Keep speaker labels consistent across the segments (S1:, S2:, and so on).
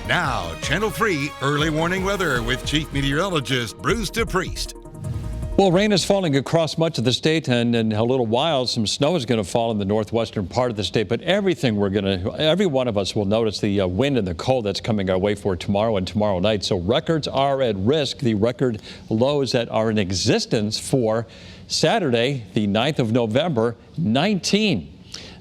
S1: Now, Channel 3 early warning weather with Chief Meteorologist Bruce DePriest.
S2: Well, rain is falling across much of the state, and in a little while, some snow is going to fall in the northwestern part of the state. But every one of us will notice the wind and the cold that's coming our way for tomorrow and tomorrow night. So records are at risk. The record lows that are in existence for Saturday, the 9th of November, 19.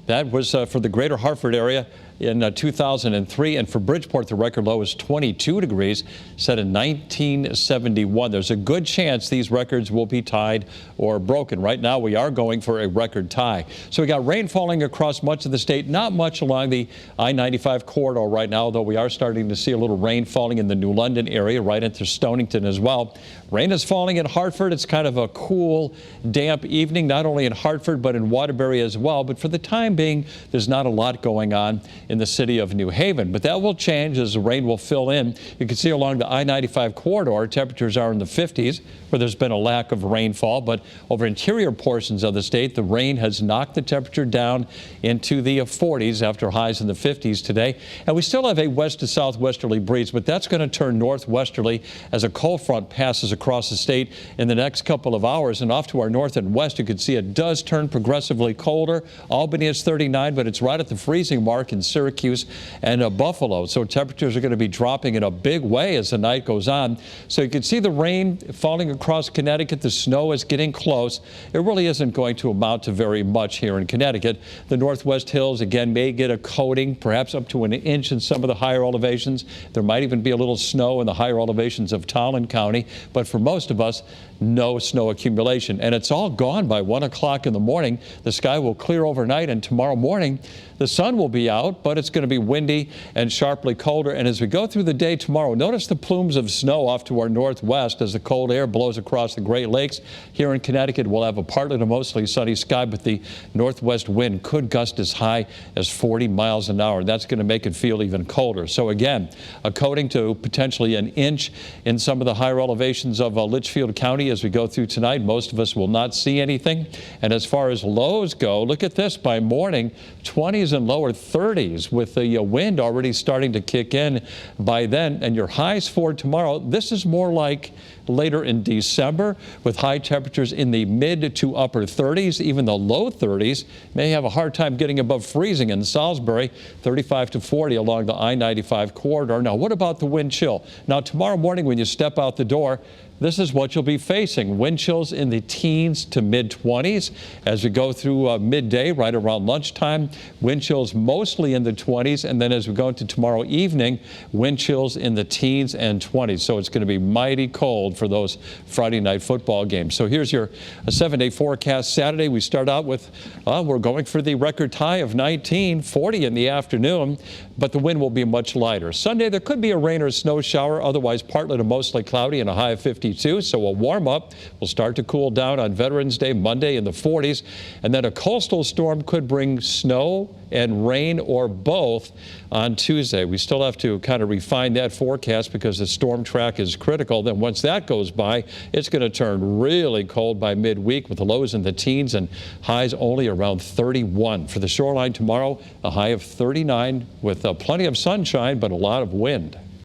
S2: That was for the greater Hartford area in 2003, and for Bridgeport, the record low is 22 degrees, set in 1971. There's a good chance these records will be tied or broken. Right now, we are going for a record tie. So we got rain falling across much of the state, not much along the I-95 corridor right now, though we are starting to see a little rain falling in the New London area, right into Stonington as well. Rain is falling in Hartford. It's kind of a cool, damp evening, not only in Hartford, but in Waterbury as well. But for the time being, there's not a lot going on in the city of New Haven. But that will change as the rain will fill in. You can see along the I-95 corridor, temperatures are in the 50s, where there's been a lack of rainfall. But over interior portions of the state, the rain has knocked the temperature down into the 40s after highs in the 50s today. And we still have a west to southwesterly breeze, but that's going to turn northwesterly as a cold front passes across the state in the next couple of hours. And off to our north and west, you can see it does turn progressively colder. Albany is 39, but it's right at the freezing mark in Syracuse and Buffalo. So temperatures are going to be dropping in a big way as the night goes on. So you can see the rain falling across Connecticut. The snow is getting close. It really isn't going to amount to very much here in Connecticut. The Northwest Hills, again, may get a coating, perhaps up to an inch in some of the higher elevations. There might even be a little snow in the higher elevations of Tolland County. But for most of us, no snow accumulation. And it's all gone by 1 o'clock in the morning. The sky will clear overnight, and tomorrow morning the sun will be out, but it's going to be windy and sharply colder. And as we go through the day tomorrow, notice the plumes of snow off to our northwest as the cold air blows across the Great Lakes. Here in Connecticut, we'll have a partly to mostly sunny sky, but the northwest wind could gust as high as 40 miles an hour. That's going to make it feel even colder. So again, a coating to potentially an inch in some of the higher elevations of Litchfield County as we go through tonight. Most of us will not see anything. And as far as lows go, look at this. By morning, 20s and lower 30s with the wind already starting to kick in by then. And your highs for tomorrow, this is more like later in December with high temperatures in the mid to upper 30s. Even the low 30s may have a hard time getting above freezing in Salisbury, 35 to 40 along the I-95 corridor. Now, what about the wind chill? Now, tomorrow morning when you step out the door, this is what you'll be facing. Wind chills in the teens to mid-20s. As we go through midday, right around lunchtime, wind chills mostly in the 20s. And then as we go into tomorrow evening, wind chills in the teens and 20s. So it's going to be mighty cold for those Friday night football games. So here's your 7-day forecast. Saturday, we start out with, we're going for the record high of 19, 40 in the afternoon, but the wind will be much lighter. Sunday, there could be a rain or snow shower, otherwise partly to mostly cloudy and a high of 52. So a warm up will start to cool down on Veterans Day, Monday in the 40s. And then a coastal storm could bring snow and rain or both on Tuesday. We still have to kind of refine that forecast because the storm track is critical. Then once that goes by, it's going to turn really cold by midweek with the lows in the teens and highs only around 31. For the shoreline tomorrow, a high of 39 with plenty of sunshine, but a lot of wind.